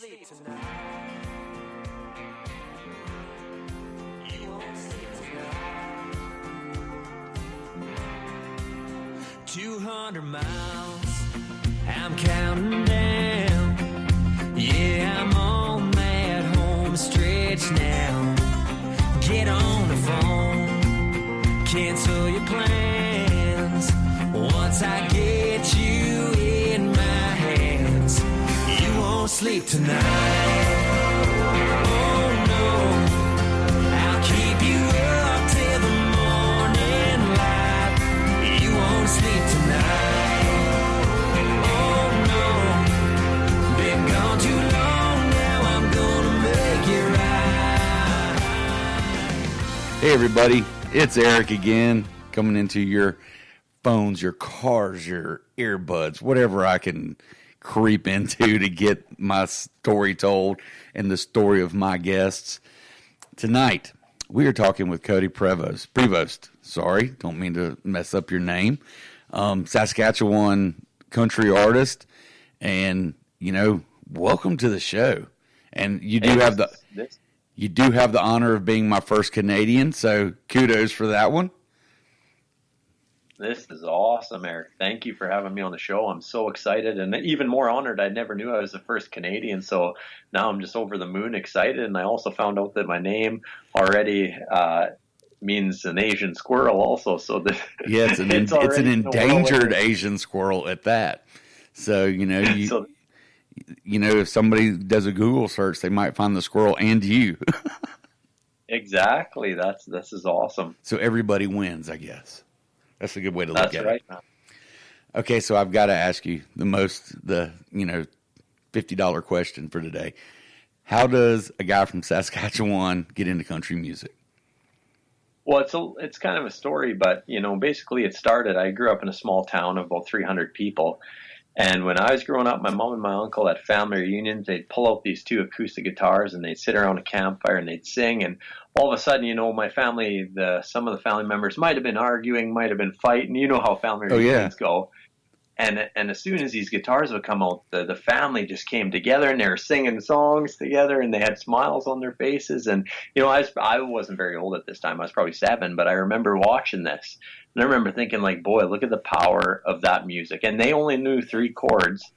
sleep tonight. You won't sleep tonight. 200 miles, I'm counting down. Yeah, I'm on that home stretch now. Get on the phone, cancel your plans. Once I get you in my hands, you won't sleep tonight. Oh no, I'll keep you up till the morning light. You won't sleep tonight. Oh no, been gone too long now, I'm gonna make it right. Hey everybody, it's Eric again, coming into your phones, your cars, your earbuds, whatever I can creep into to get my story told and the story of my guests. Tonight, we are talking with Codie Prevost. Sorry, don't mean to mess up your name. Saskatchewan country artist, and welcome to the show. And you do have the honor of being my first Canadian, so kudos for that one. This is awesome, Eric. Thank you for having me on the show. I'm so excited and even more honored. I never knew I was the first Canadian, so now I'm just over the moon excited. And I also found out that my name already means an Asian squirrel also. So yeah, it's an endangered Asian squirrel at that. So, if somebody does a Google search, they might find the squirrel and you. Exactly. This is awesome. So everybody wins, I guess. That's a good way to look at it. That's right. Okay, so I've got to ask you the $50 question for today. How does a guy from Saskatchewan get into country music? Well, it's kind of a story, but basically it started. I grew up in a small town of about 300 people, and when I was growing up, my mom and my uncle at family reunions, they'd pull out these two acoustic guitars and they'd sit around a campfire and they'd sing. And all of a sudden, my family, some of the family members might have been arguing, might have been fighting. You know how family reunions go. And as soon as these guitars would come out, the family just came together and they were singing songs together and they had smiles on their faces. And, I wasn't very old at this time. I was probably 7, but I remember watching this. And I remember thinking, boy, look at the power of that music. And they only knew 3 chords,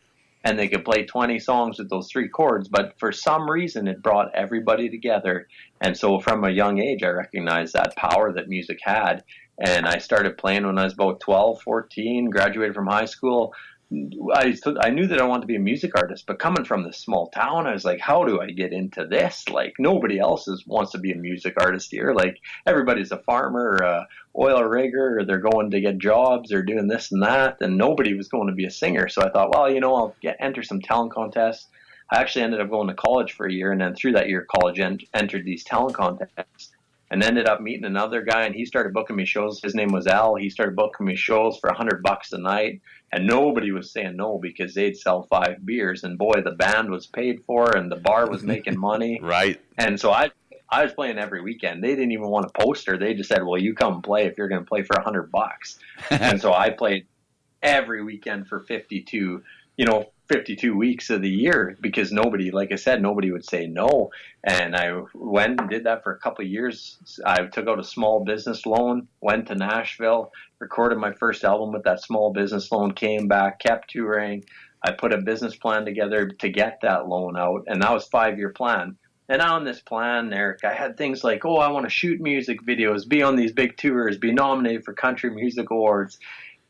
and they could play 20 songs with those 3 chords. But for some reason, it brought everybody together. And so from a young age, I recognized that power that music had. And I started playing when I was about 12, 14, graduated from high school. I knew that I wanted to be a music artist, but coming from this small town, I was like, how do I get into this? Nobody else wants to be a music artist here. Everybody's a farmer, or a oil rigger, or they're going to get jobs, or doing this and that, and nobody was going to be a singer. So I thought, well, I'll enter some talent contests. I actually ended up going to college for a year, and then through that year, college entered these talent contests. And ended up meeting another guy, and he started booking me shows. His name was Al. He started booking me shows for $100 a night, and nobody was saying no because they'd sell 5 beers. And boy, the band was paid for, and the bar was making money. Right. And so I was playing every weekend. They didn't even want a poster. They just said, "Well, you come and play if you're going to play for $100." And so I played every weekend for 52 weeks of the year because nobody, like I said, nobody would say no. And I went and did that for a couple of years. I took out a small business loan, went to Nashville, recorded my first album with that small business loan, came back, kept touring. I put a business plan together to get that loan out, and that was a 5-year plan. And on this plan, Eric, I had things like, I want to shoot music videos, be on these big tours, be nominated for Country Music Awards.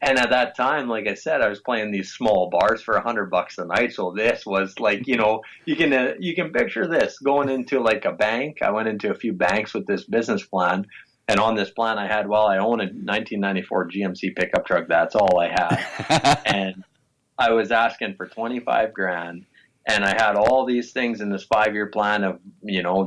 And at that time, like I said, I was playing these small bars for $100 a night. So this was you can picture this going into a bank. I went into a few banks with this business plan. And on this plan, I own a 1994 GMC pickup truck. That's all I had. And I was asking for $25,000. And I had all these things in this 5-year plan of,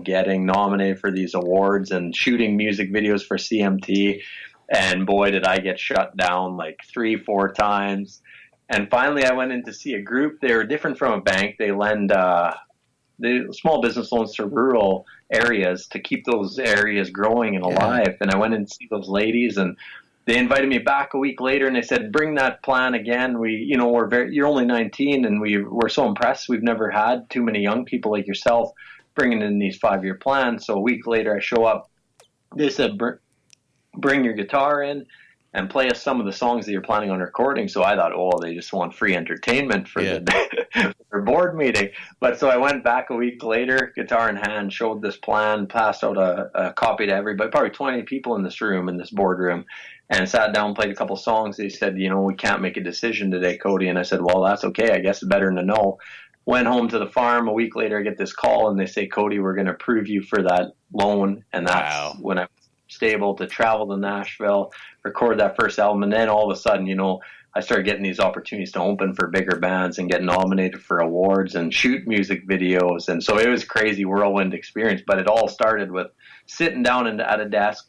getting nominated for these awards and shooting music videos for CMT. And boy, did I get shut down 3-4 times. And finally, I went in to see a group. They were different from a bank. They lend the small business loans to rural areas to keep those areas growing and alive. And I went in to see those ladies, and they invited me back a week later and they said, bring that plan again. You're only 19 and we're so impressed. We've never had too many young people like yourself bringing in these 5-year plans. So a week later I show up. They said, bring your guitar in and play us some of the songs that you're planning on recording. So I thought, oh, they just want free entertainment for their board meeting. But so I went back a week later, guitar in hand, showed this plan, passed out a copy to everybody, probably 20 people in this room, in this boardroom, and sat down, played a couple songs. They said, we can't make a decision today, Cody. And I said, well, that's okay. I guess it's better to know. Went home to the farm. A week later, I get this call and they say, Cody, we're going to approve you for that loan. And that's when I able to travel to Nashville, record that first album, and then all of a sudden, I started getting these opportunities to open for bigger bands and get nominated for awards and shoot music videos. And so it was crazy whirlwind experience, but it all started with sitting down at a desk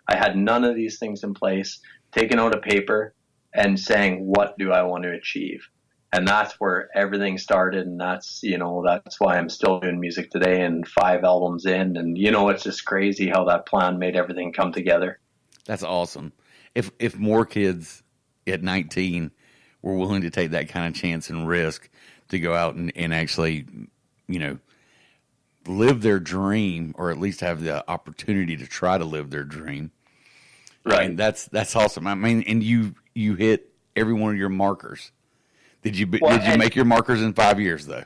I had none of these things in place, taking out a paper and saying, what do I want to achieve? And that's where everything started. And that's why I'm still doing music today and 5 albums in. And, it's just crazy how that plan made everything come together. That's awesome. If more kids at 19 were willing to take that kind of chance and risk to go out and actually, live their dream, or at least have the opportunity to try to live their dream. Right. I mean, that's awesome. I mean, and you hit every one of your markers. Did you make your markers in 5 years though?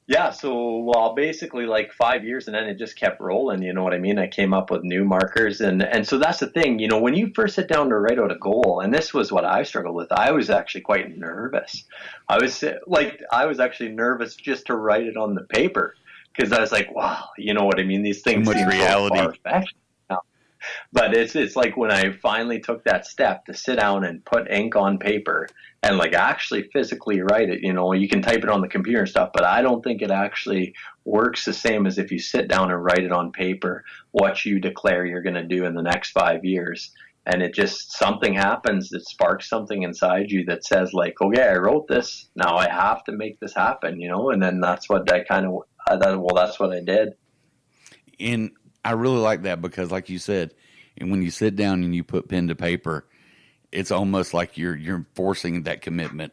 Yeah. So, basically like 5 years, and then it just kept rolling. You know what I mean? I came up with new markers. And so that's the thing, when you first sit down to write out a goal, and this was what I struggled with, I was actually quite nervous. I was actually nervous just to write it on the paper, because I was like, wow, you know what I mean? These things seem reality. So far-fetched. But it's like when I finally took that step to sit down and put ink on paper and actually physically write it, you can type it on the computer and stuff, but I don't think it actually works the same as if you sit down and write it on paper, what you declare you're going to do in the next 5 years. And it just, something happens that sparks something inside you that says okay, I wrote this, now I have to make this happen, and then that's what I thought, that's what I did. And I really like that because, like you said, and when you sit down and you put pen to paper, it's almost like you're forcing that commitment.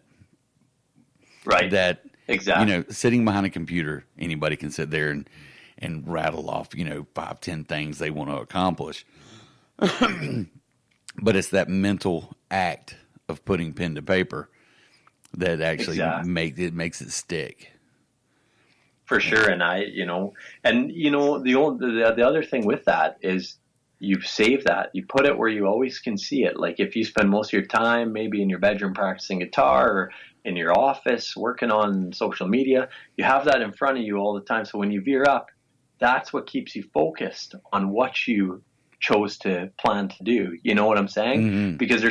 Right. That exactly. Sitting behind a computer, anybody can sit there and rattle off 5-10 things they want to accomplish. But it's that mental act of putting pen to paper that actually makes it stick. For sure. And the other thing with that is you save that, you put it where you always can see it. Like if you spend most of your time maybe in your bedroom practicing guitar or in your office working on social media, you have that in front of you all the time. So when you veer up, that's what keeps you focused on what you chose to plan to do. You know what I'm saying? Mm-hmm. Because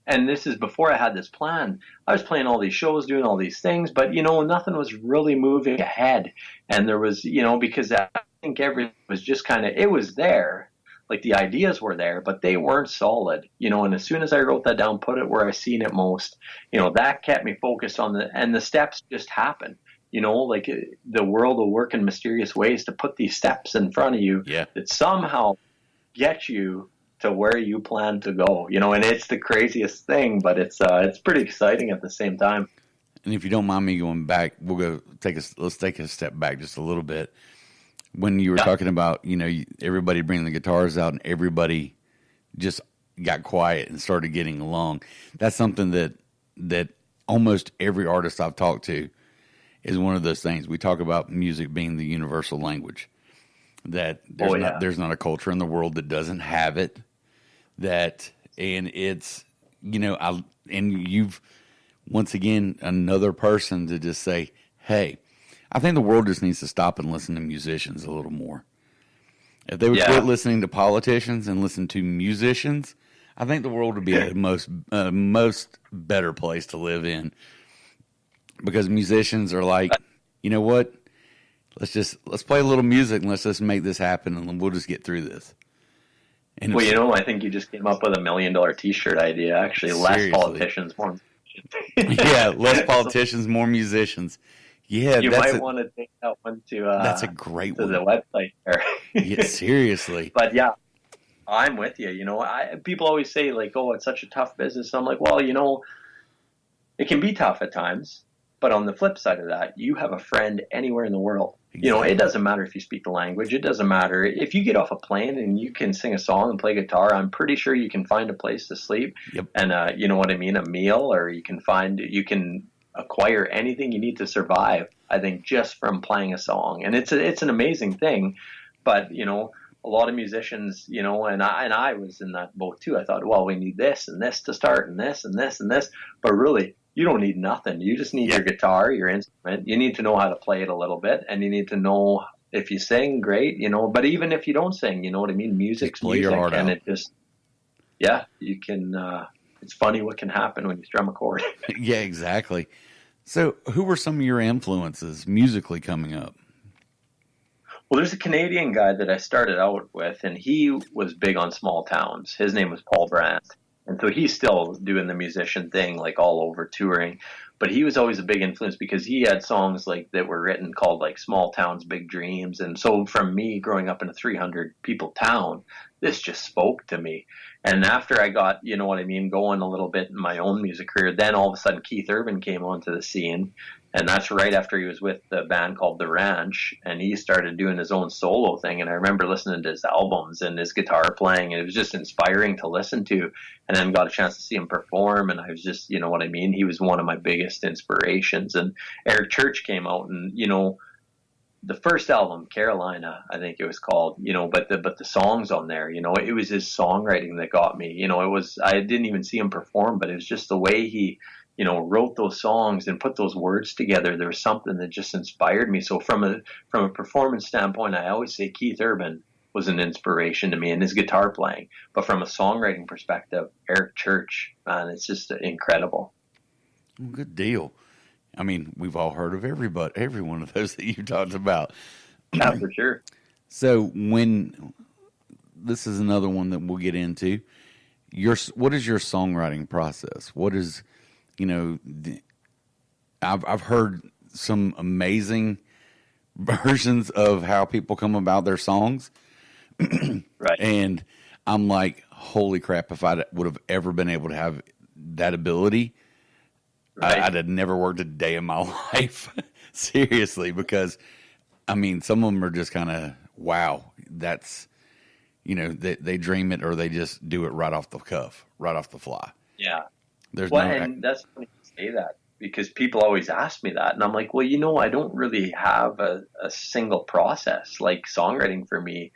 and this is before I had this plan. I was playing all these shows, doing all these things, but, nothing was really moving ahead. And there was, because I think everything was just it was there. Like the ideas were there, but they weren't solid, and as soon as I wrote that down, put it where I seen it most, that kept me focused on and the steps just happened. The world will work in mysterious ways to put these steps in front of you that somehow get you to where you plan to go, and it's the craziest thing, but it's pretty exciting at the same time. And if you don't mind me going back, let's take a step back just a little bit. When you were talking about, everybody bringing the guitars out and everybody just got quiet and started getting along. That's something that almost every artist I've talked to is one of those things. We talk about music being the universal language, that there's not a culture in the world that doesn't have it. And it's, and you've, once again, another person to just say, hey, I think the world just needs to stop and listen to musicians a little more. If they would quit listening to politicians and listen to musicians, I think the world would be a most better place to live in. Because musicians are like, you know what? Let's play a little music and let's just make this happen and we'll just get through this. And I think you just came up with $1 million T-shirt idea. Actually, seriously. Less politicians, more musicians. Less politicians, more musicians. Yeah, you might want to take that one to. That's a great one. To the website there. Yeah, seriously. But yeah, I'm with you. People always say like, "Oh, it's such a tough business." I'm like, well, it can be tough at times, but on the flip side of that, you have a friend anywhere in the world. Exactly. It doesn't matter if you speak the language. It doesn't matter if you get off a plane and you can sing a song and play guitar. I'm pretty sure you can find a place to sleep. Yep. And you know what I mean, a meal, or you can acquire anything you need to survive. I think just from playing a song, and it's an amazing thing. But a lot of musicians, and I was in that boat too. I thought, well, we need this and this to start, and this and this and this, but really, you don't need nothing. You just need your guitar, your instrument. You need to know how to play it a little bit, and you need to know if you sing, great, But even if you don't sing, you know what I mean. Music's play music, your heart and out. it just, you can. It's funny what can happen when you strum a chord. Yeah, exactly. So, who were some of your influences musically coming up? Well, there's a Canadian guy that I started out with, and he was big on small towns. His name was Paul Brandt. And so he's still doing the musician thing, like all over touring. But he was always a big influence because he had songs like that were written called like Small Towns, Big Dreams. And so from me growing up in a 300 people town, this just spoke to me. And after I got, you know what I mean, going a little bit in my own music career, then all of a sudden Keith Urban came onto the scene. And that's right after he was with the band called The Ranch, and he started doing his own solo thing. And I remember listening to his albums and his guitar playing, and it was just inspiring to listen to. And then got a chance to see him perform, and I was just, you know what I mean? He was one of my biggest inspirations. And Eric Church came out, and, the first album, Carolina, I think it was called, but the songs on there, it was his songwriting that got me. I didn't even see him perform, but it was just the way he wrote those songs and put those words together. There was something that just inspired me. So from a performance standpoint, I always say Keith Urban was an inspiration to me in his guitar playing. But from a songwriting perspective, Eric Church, man, it's just incredible. Good deal. I mean, we've all heard of every one of those that you talked about. Yeah, for sure. So this is another one that we'll get into. What is your songwriting process? What is, I've heard some amazing versions of how people come about their songs. Right. And I'm like, holy crap, if I would have ever been able to have that ability, Right. I'd have never worked a day in my life. Seriously, because, I mean, some of them are just kind of, wow, that's, they dream it or they just do it right off the cuff, right off the fly. Yeah. There's And that's funny you say that, because people always ask me that. And I'm like, well, I don't really have a single process. Like songwriting for me,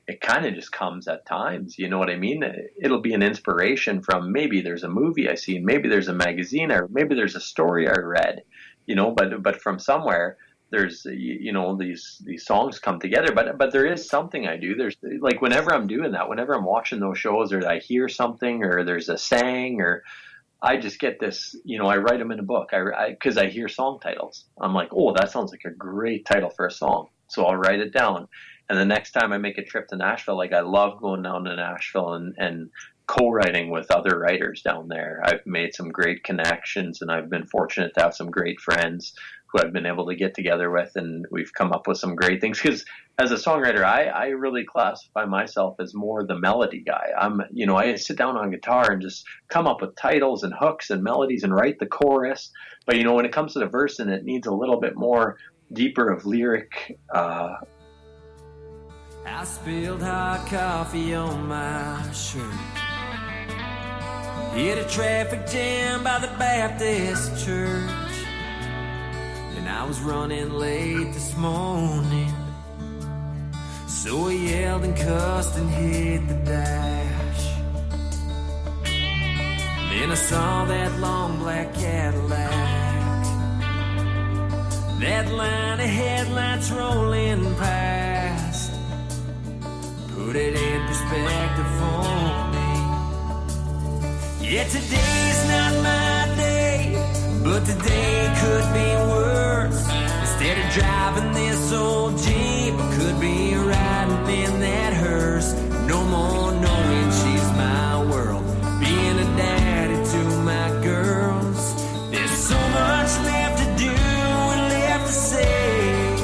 it kind of just comes at times. You know what I mean? It'll be an inspiration from maybe there's a movie I seen, maybe there's a magazine, or maybe there's a story I read, but from somewhere there's, these songs come together, but there is something I do. There's like, whenever I'm doing that, whenever I'm watching those shows, or I hear something, or there's a saying, or I just get this, I write them in a book. Cause I hear song titles. I'm like, oh, that sounds like a great title for a song. So I'll write it down. And the next time I make a trip to Nashville, like I love going down to Nashville and co-writing with other writers down there. I've made some great connections, and I've been fortunate to have some great friends who I've been able to get together with, and we've come up with some great things. Because as a songwriter, I really classify myself as more the melody guy. I sit down on guitar and just come up with titles and hooks and melodies and write the chorus. But when it comes to the verse, and it needs a little bit more deeper of lyric. I spilled hot coffee on my shirt. Hit a traffic jam by the Baptist church. And I was running late this morning. So I yelled and cussed and hit the dash. Then I saw that long black Cadillac. That line of headlights rolling past. Put it in perspective for me. Yeah, today's not my day, but today could be worse. Instead of driving this old Jeep, I could be riding in that hearse. No more knowing she's my world, being a daddy to my girls. There's so much left to do and left to say.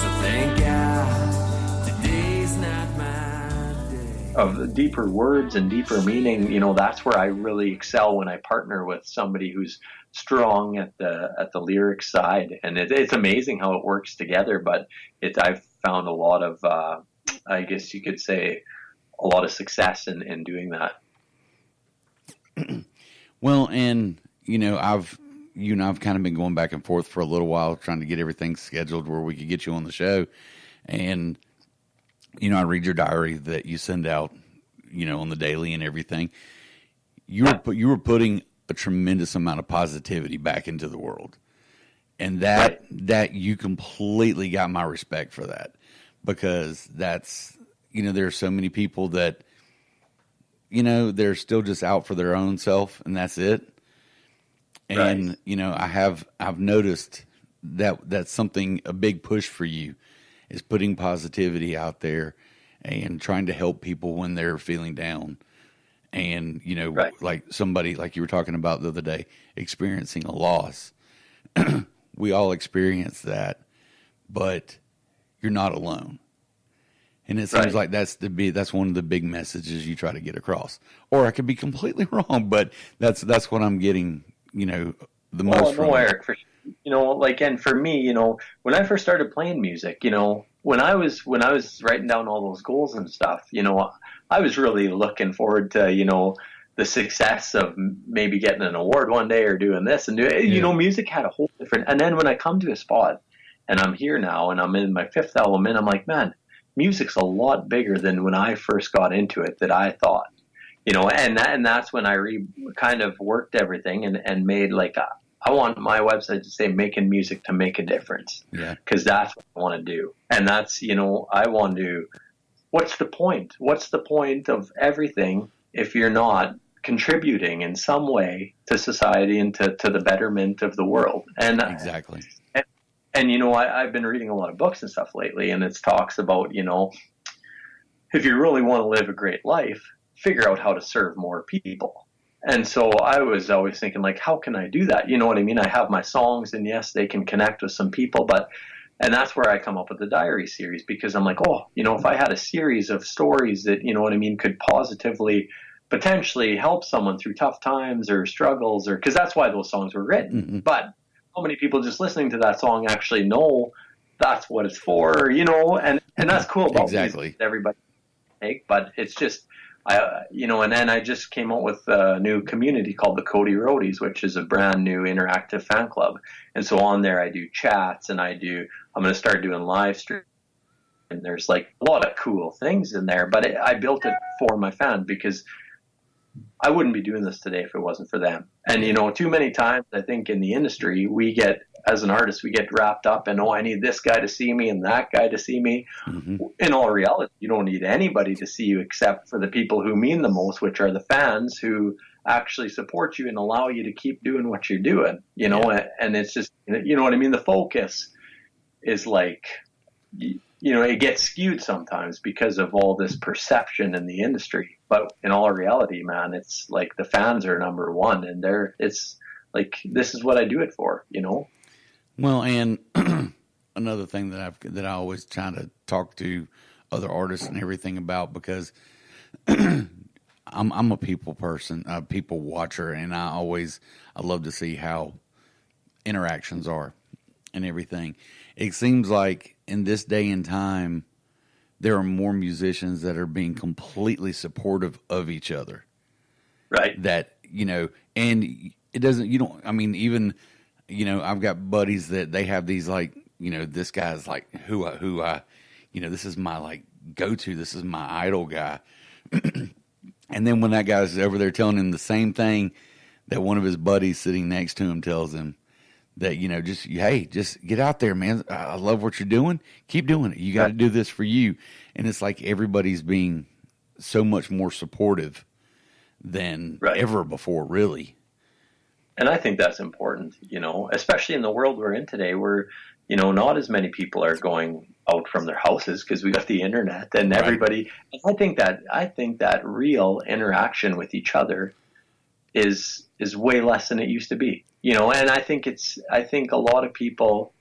So thank God today's not my day. of deeper words and deeper meaning, that's where I really excel, when I partner with somebody who's strong at the lyrics side. And it's amazing how it works together. But I've found a lot of, I guess you could say, a lot of success in doing that. Well, and you and I've kind of been going back and forth for a little while, trying to get everything scheduled where we could get you on the show. And I read your diary that you send out, on the daily and everything. You were putting a tremendous amount of positivity back into the world, and that you completely got my respect for that, because that's there are so many people that they're still just out for their own self, and that's it. And right. I've noticed that's something, a big push for you, is putting positivity out there and trying to help people when they're feeling down. And, right. Like somebody, like you were talking about the other day, experiencing a loss. We all experience that, but you're not alone. And it seems right. like that's one of the big messages you try to get across. Or I could be completely wrong, but that's what I'm getting, the most from Eric, for and for me, when I first started playing music, when I was writing down all those goals and stuff, I was really looking forward to, the success of maybe getting an award one day or doing this and music had a whole different. And then when I come to a spot and I'm here now and I'm in my 5th album, and I'm like, man, music's a lot bigger than when I first got into it that I thought, and that's when I kind of worked everything and made I want my website to say making music to make a difference. Yeah. Cause that's what I want to do. And that's, I want to, what's the point? What's the point of everything if you're not contributing in some way to society and to the betterment of the world? And exactly. And I've been reading a lot of books and stuff lately, and it talks about, if you really want to live a great life, figure out how to serve more people. And so I was always thinking, how can I do that? You know what I mean? I have my songs, and yes, they can connect with some people, and that's where I come up with the diary series, because I'm like, if I had a series of stories that, could positively, potentially help someone through tough times or struggles, or because that's why those songs were written. Mm-hmm. But how many people just listening to that song actually know that's what it's for, and that's cool about exactly. Everybody take, but it's just, and then I just came out with a new community called the Codie, which is a brand new interactive fan club. And so on there, I do chats, and I'm going to start doing live streams. And there's a lot of cool things in there, but I built it for my fans, because I wouldn't be doing this today if it wasn't for them. And, too many times I think in the industry, as an artist, we get wrapped up in, I need this guy to see me and that guy to see me. Mm-hmm. In all reality, you don't need anybody to see you except for the people who mean the most, which are the fans who actually support you and allow you to keep doing what you're doing, yeah. And it's just, what I mean? The focus is it gets skewed sometimes because of all this perception in the industry. But in all reality, man, it's the fans are number one, and this is what I do it for, Well, and another thing that I always try to talk to other artists and everything about, because I'm a people person, a people watcher, and I love to see how interactions are and everything. It seems like in this day and time, there are more musicians that are being completely supportive of each other. Right. That, and it doesn't, even, I've got buddies that they have these this guy's who I, this is my go-to, this is my idol guy. And then when that guy's over there telling him the same thing that one of his buddies sitting next to him tells him, that, just get out there, man. I love what you're doing. Keep doing it. You got to do this for you. And it's like everybody's being so much more supportive than ever before, really. And I think that's important, especially in the world we're in today, where, not as many people are going out from their houses because we got the internet and everybody. I think that real interaction with each other is way less than it used to be. And I think a lot of people,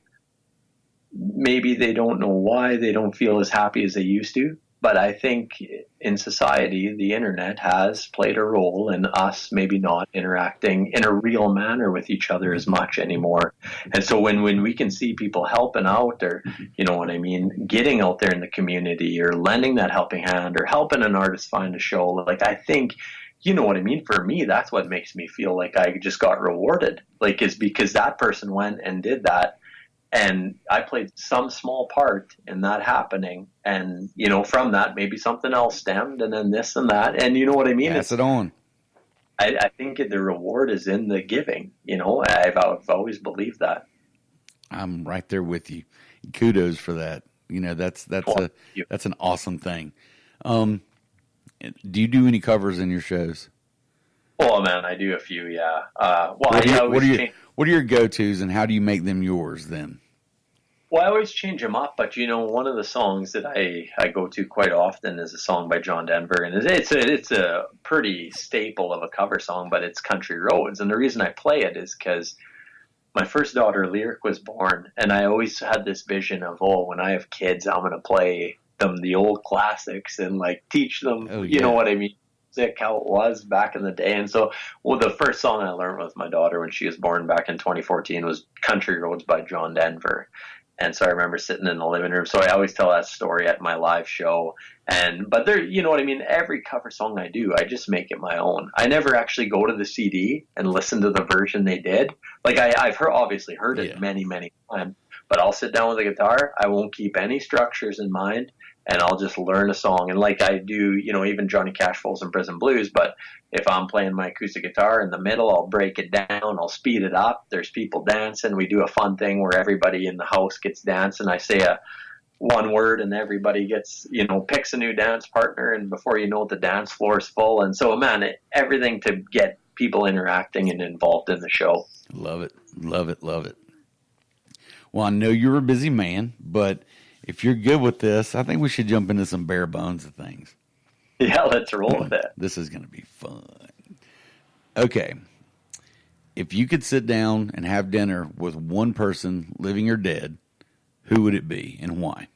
maybe they don't know why they don't feel as happy as they used to, but I think in society, the internet has played a role in us maybe not interacting in a real manner with each other as much anymore. And so when we can see people helping out, or, you know what I mean, getting out there in the community, or lending that helping hand, or helping an artist find a show, like, I think, you know what I mean? For me, that's what makes me feel like I just got rewarded, like, is because that person went and did that. And I played some small part in that happening. And, you know, from that, maybe something else stemmed, and then this and that. And you know what I mean? Pass it on. I think the reward is in the giving. You know, I've always believed that. I'm right there with you. Kudos for that. You know, that's an awesome thing. Do you do any covers in your shows? Oh man, I do a few. Yeah. What are your go-tos, and how do you make them yours then? Well, I always change them up, but you know, one of the songs that I go to quite often is a song by John Denver, and it's a pretty staple of a cover song, but it's Country Roads. And the reason I play it is because my first daughter, Lyric, was born, and I always had this vision of, when I have kids, I'm going to play them the old classics and like teach them, you know what I mean? How it was back in the day. And so, the first song I learned with my daughter when she was born back in 2014 was Country Roads by John Denver. And so I remember sitting in the living room. So I always tell that story at my live show. But there, you know what I mean? Every cover song I do, I just make it my own. I never actually go to the CD and listen to the version they did. Like I've obviously heard it many, many times, but I'll sit down with a guitar. I won't keep any structures in mind. And I'll just learn a song. And like I do, you know, even Johnny Cash, Folsom Prison Blues. But if I'm playing my acoustic guitar in the middle, I'll break it down. I'll speed it up. There's people dancing. We do a fun thing where everybody in the house gets dancing. I say one word and everybody gets, you know, picks a new dance partner. And before you know it, the dance floor is full. And so, man, everything to get people interacting and involved in the show. Love it. Love it. Love it. Well, I know you're a busy man, but if you're good with this, I think we should jump into some bare bones of things. Yeah, let's roll with it. This is going to be fun. Okay. If you could sit down and have dinner with one person, living or dead, who would it be and why?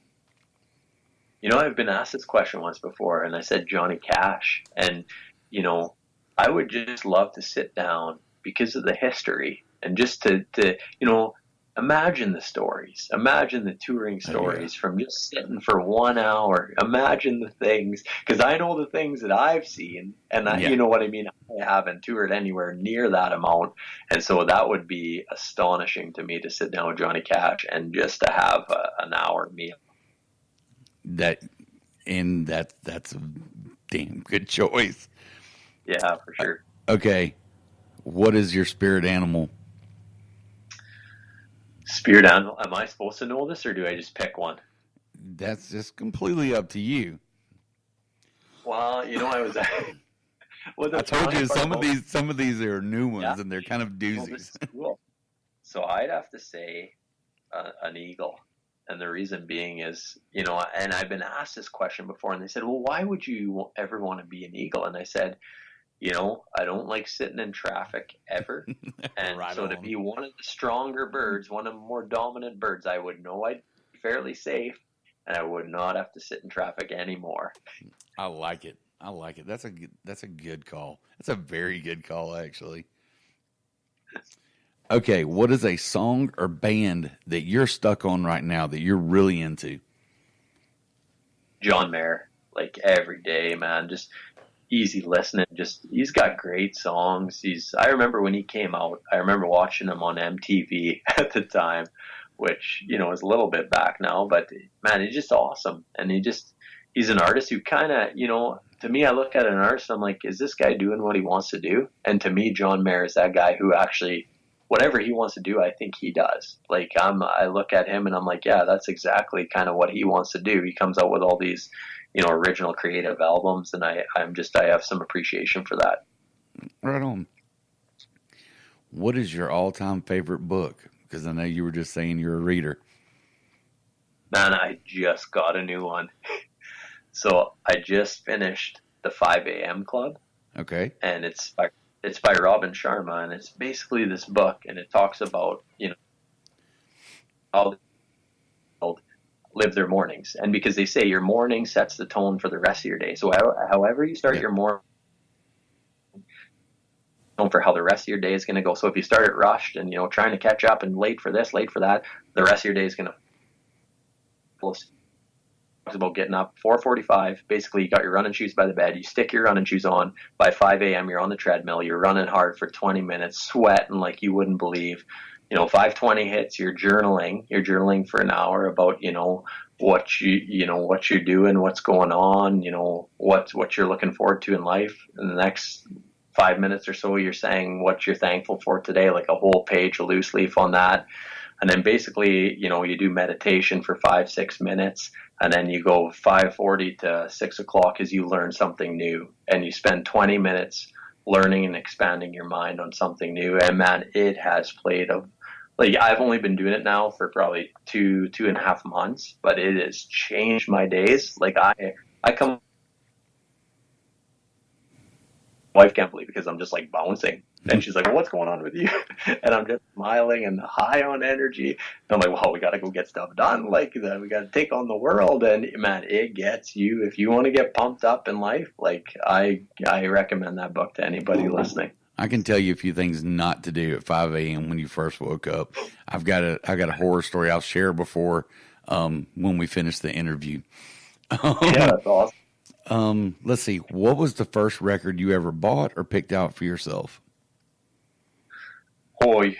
You know, I've been asked this question once before, and I said Johnny Cash. And, you know, I would just love to sit down because of the history and just to you know, imagine the stories. Imagine the touring stories from just sitting for 1 hour. Imagine the things, because I know the things that I've seen, and you know what I mean? I haven't toured anywhere near that amount. And so that would be astonishing to me to sit down with Johnny Cash and just to have an hour meal. That's a damn good choice. Yeah, for sure. Okay. What is your spirit animal? Spirit animal. Am I supposed to know this, or do I just pick one? That's just completely up to you. Well, you know, I told you some of these are new ones, and they're kind of doozies. Cool. So I'd have to say an eagle, and the reason being is, you know, and I've been asked this question before, and they said, "Well, why would you ever want to be an eagle?" And I said, you know, I don't like sitting in traffic ever. And to be one of the stronger birds, one of the more dominant birds, I would know I'd be fairly safe, and I would not have to sit in traffic anymore. I like it. That's a good call. That's a very good call, actually. Okay, what is a song or band that you're stuck on right now that you're really into? John Mayer, like every day, man. Just easy listening. Just he's got great songs. I remember when he came out, I remember watching him on MTV at the time, which, you know, is a little bit back now, but man, he's just awesome. And he's an artist who kind of, you know, to me, I look at an artist, I'm like, is this guy doing what he wants to do? And to me, John Mayer is that guy who actually, whatever he wants to do, I think he does. Like I look at him and I'm like, yeah, that's exactly kind of what he wants to do. He comes out with all these, you know, original creative albums, and I have some appreciation for that. Right on. What is your all-time favorite book? Because I know you were just saying you're a reader. Man, I just got a new one. So I just finished the 5 a.m. Club. Okay. And it's by Robin Sharma, and it's basically this book, and it talks about, you know, how live their mornings. And because they say your morning sets the tone for the rest of your day. So however you start your morning, for how the rest of your day is going to go. So if you start it rushed and, trying to catch up and late for this, late for that, the rest of your day is going to about getting up 4:45. Basically, you got your running shoes by the bed. You stick your running shoes on. By 5 a.m., you're on the treadmill. You're running hard for 20 minutes, sweating like you wouldn't believe. 5:20 hits. You're journaling. You're journaling for an hour about what you're doing, what's going on. What you're looking forward to in life. And the next 5 minutes or so, you're saying what you're thankful for today, like a whole page, a loose leaf on that. And then basically, you do meditation for 5-6 minutes, and then you go 5:40 to 6 o'clock as you learn something new, and you spend 20 minutes learning and expanding your mind on something new. And man, it has played I've only been doing it now for probably 2.5 months, but it has changed my days. Like I come, my wife can't believe it because I'm just like bouncing. And she's like, well, what's going on with you? And I'm just smiling and high on energy. And I'm like, well, we got to go get stuff done. Like, we got to take on the world. And man, it gets you. If you want to get pumped up in life, like I recommend that book to anybody listening. I can tell you a few things not to do at 5 a.m. when you first woke up. I've got a horror story I'll share before when we finish the interview. Yeah, that's awesome. Let's see. What was the first record you ever bought or picked out for yourself? Boy,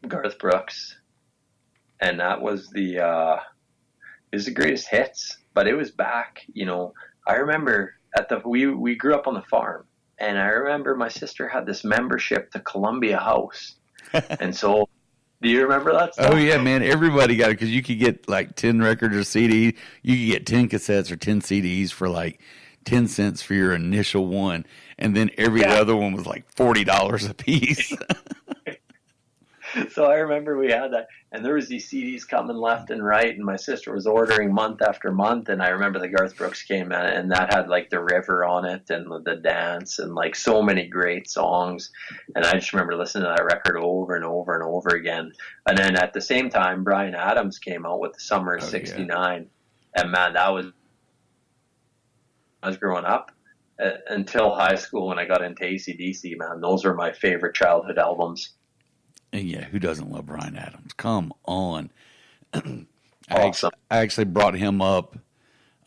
Garth Brooks, and that was it was the greatest hits. But it was back, I remember we grew up on the farm, and I remember my sister had this membership to Columbia House, and so. Do you remember that stuff? Oh, yeah, man. Everybody got it because you could get like 10 records or CD. You could get 10 cassettes or 10 CDs for like 10 cents for your initial one. And then every other one was like $40 a piece. So I remember we had that, and there was these CDs coming left and right, and my sister was ordering month after month, and I remember the Garth Brooks came in, and that had like The River on it, and The Dance, and like so many great songs, and I just remember listening to that record over and over and over again. And then at the same time, Bryan Adams came out with The Summer of '69, and man, I was growing up until high school when I got into AC/DC, man, those were my favorite childhood albums. And yeah, who doesn't love Bryan Adams? Come on. Awesome. I actually brought him up.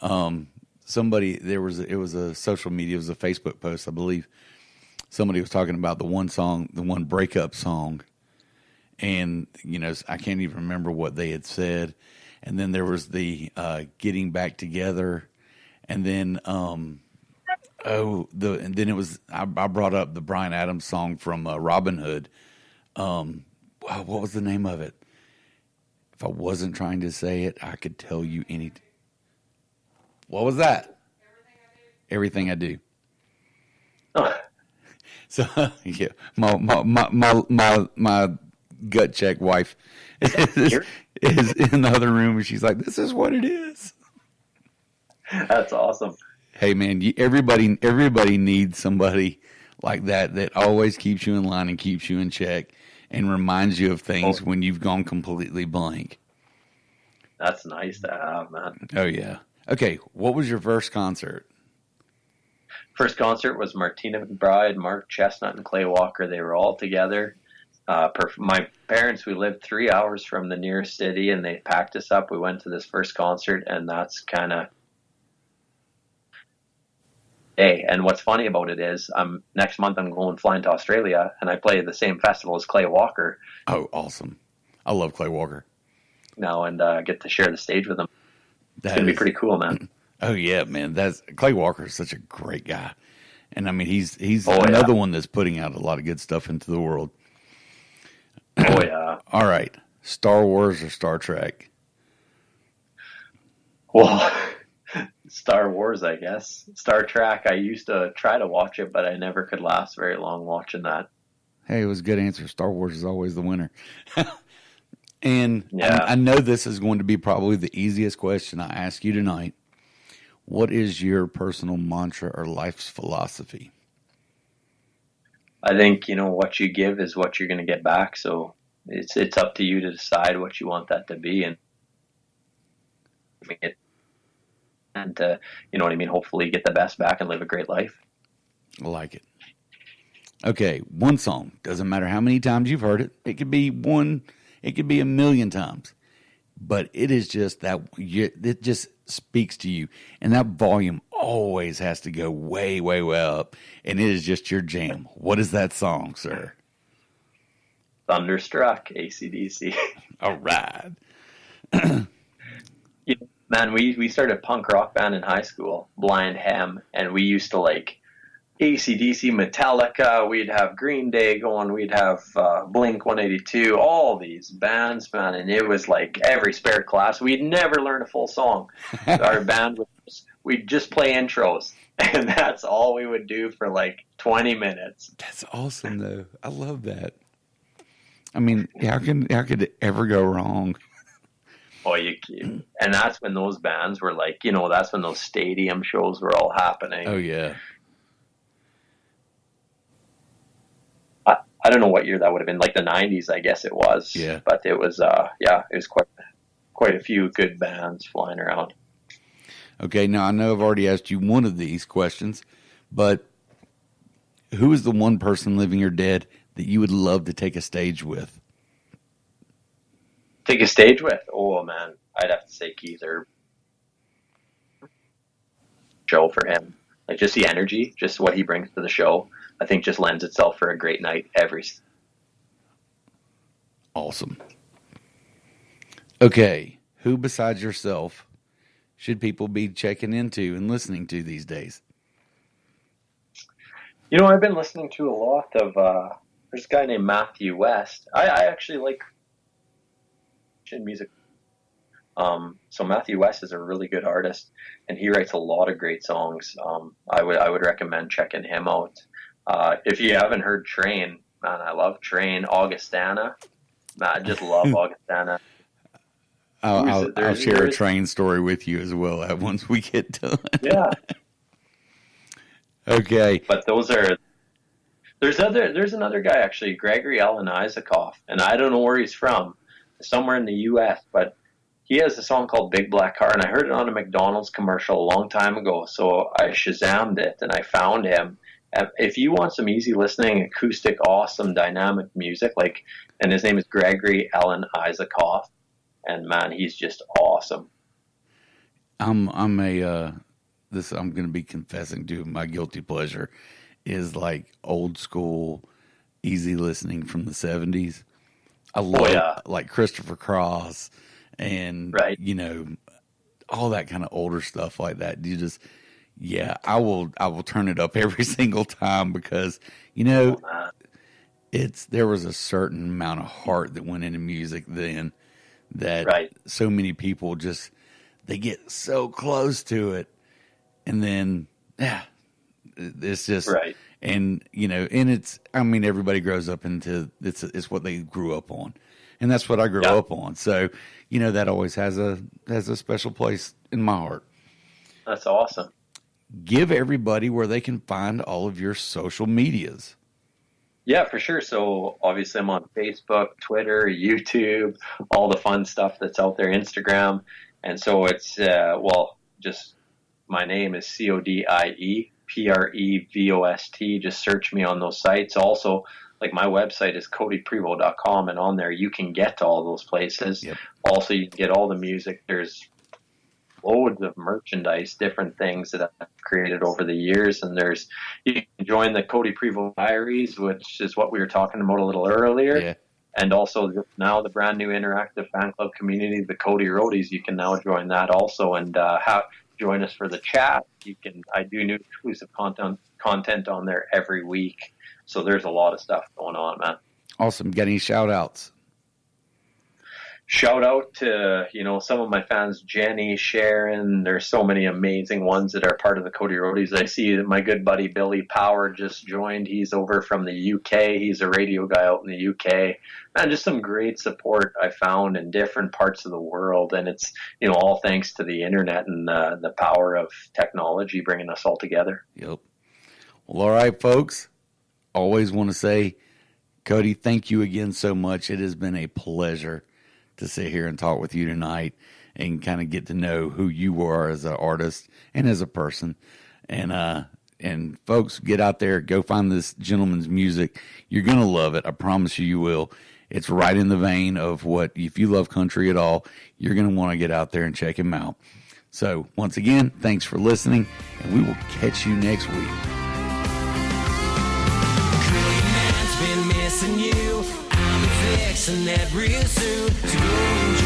It was a social media, it was a Facebook post, I believe. Somebody was talking about the one breakup song. And, I can't even remember what they had said. And then there was the getting back together. And then, it was, I brought up the Bryan Adams song from Robin Hood. What was the name of it? If I wasn't trying to say it, I could tell you anything. What was that? Everything I do. Oh. So yeah, my gut check wife is in the other room, and she's like, "This is what it is." That's awesome. Hey man, everybody needs somebody like that always keeps you in line and keeps you in check and reminds you of things when you've gone completely blank. That's nice to have, man. Oh, yeah. Okay, what was your first concert? First concert was Martina McBride, Mark Chestnut, and Clay Walker. They were all together. My parents, we lived 3 hours from the nearest city, and they packed us up. We went to this first concert, and that's kind of... Hey, and what's funny about it is next month I'm flying to Australia, and I play the same festival as Clay Walker. Oh, awesome. I love Clay Walker. Now, and get to share the stage with him. It's going to be pretty cool, man. Oh, yeah, man. Clay Walker is such a great guy. And, I mean, he's another one that's putting out a lot of good stuff into the world. Oh, yeah. All right. Star Wars or Star Trek? Well... Star Wars, I guess. Star Trek, I used to try to watch it, but I never could last very long watching that. Hey, it was a good answer. Star Wars is always the winner. And yeah. I know this is going to be probably the easiest question I ask you tonight. What is your personal mantra or life's philosophy? I think, what you give is what you're going to get back. So it's up to you to decide what you want that to be. And and you know what I mean, hopefully get the best back and live a great life. I like it. Okay, one song. Doesn't matter how many times you've heard it. It could be one, it could be a million times. But it is just that, it just speaks to you. And that volume always has to go way, way, way up. And it is just your jam. What is that song, sir? Thunderstruck, AC/DC. All right. Yeah, man, we started a punk rock band in high school, Blind Hem, and we used to like AC/DC, Metallica, we'd have Green Day going, we'd have Blink 182, all these bands, man, and it was like every spare class. We'd never learn a full song. Our band, we'd just play intros, and that's all we would do for like 20 minutes. That's awesome, though. I love that. I mean, how could it ever go wrong? Oh, and that's when those bands were like, you know, that's when those stadium shows were all happening. Oh, yeah. I don't know what year that would have been, like the 90s, I guess it was. Yeah. But it was, it was quite a few good bands flying around. Okay, now I know I've already asked you one of these questions, but who is the one person, living or dead, that you would love to take a stage with? Take a stage with? Oh, man. I'd have to say Keith Urban. Show for him. Like, just the energy, just what he brings to the show, I think just lends itself for a great night every. Awesome. Okay, who besides yourself should people be checking into and listening to these days? You know, I've been listening to a lot of, there's a guy named Matthew West. I actually like music. So Matthew West is a really good artist, and he writes a lot of great songs. I would recommend checking him out. If you haven't heard Train, man, I love Train. Augustana, man, I just love Augustana. I'll share a Train story with you as well once we get done. Yeah. Okay. But there's another guy actually, Gregory Isakoff, and I don't know where he's from, somewhere in the U.S., but he has a song called Big Black Car, and I heard it on a McDonald's commercial a long time ago, so I Shazammed it, and I found him. If you want some easy listening, acoustic, awesome, dynamic music, and his name is Gregory Isakoff, and man, he's just awesome. I'm going to be confessing to my guilty pleasure is like old school, easy listening from the 70s. I love like Christopher Cross and, right. You know, all that kind of older stuff like that. I will turn it up every single time because, you know, there was a certain amount of heart that went into music then that so many people they get so close to it. And then, it's just, right. And, you know, and everybody grows up into, it's what they grew up on. And that's what I grew up on. So, you know, that always has a special place in my heart. That's awesome. Give everybody where they can find all of your social medias. Yeah, for sure. So obviously I'm on Facebook, Twitter, YouTube, all the fun stuff that's out there, Instagram. And so it's, just my name is Codie Prevost. Just search me on those sites. Also, like my website is CodiePrevost.com, and on there you can get to all those places. Yep. Also, you can get all the music. There's loads of merchandise, different things that I've created over the years, and you can join the Codie Prevost Diaries, which is what we were talking about a little earlier. Yeah. And also now the brand new interactive fan club community, the Codie Roadies, you can now join that also, and join us for the chat. I do new exclusive content on there every week. So there's a lot of stuff going on, man. Awesome. Got any shout outs? Shout out to, some of my fans, Jenny, Sharon. There's so many amazing ones that are part of the Codie Roadies. I see that my good buddy Billy Power just joined. He's over from the UK. He's a radio guy out in the UK. And just some great support I found in different parts of the world. And it's, all thanks to the internet and the power of technology bringing us all together. Yep. Well, all right, folks. Always want to say, Codie, thank you again so much. It has been a pleasure to sit here and talk with you tonight and kind of get to know who you are as an artist and as a person. And folks, get out there, go find this gentleman's music. You're going to love it. I promise you will. It's right in the vein of what, if you love country at all, you're going to want to get out there and check him out. So once again, thanks for listening, and we will catch you next week. Been missing you. I'm fixing that real soon. So go enjoy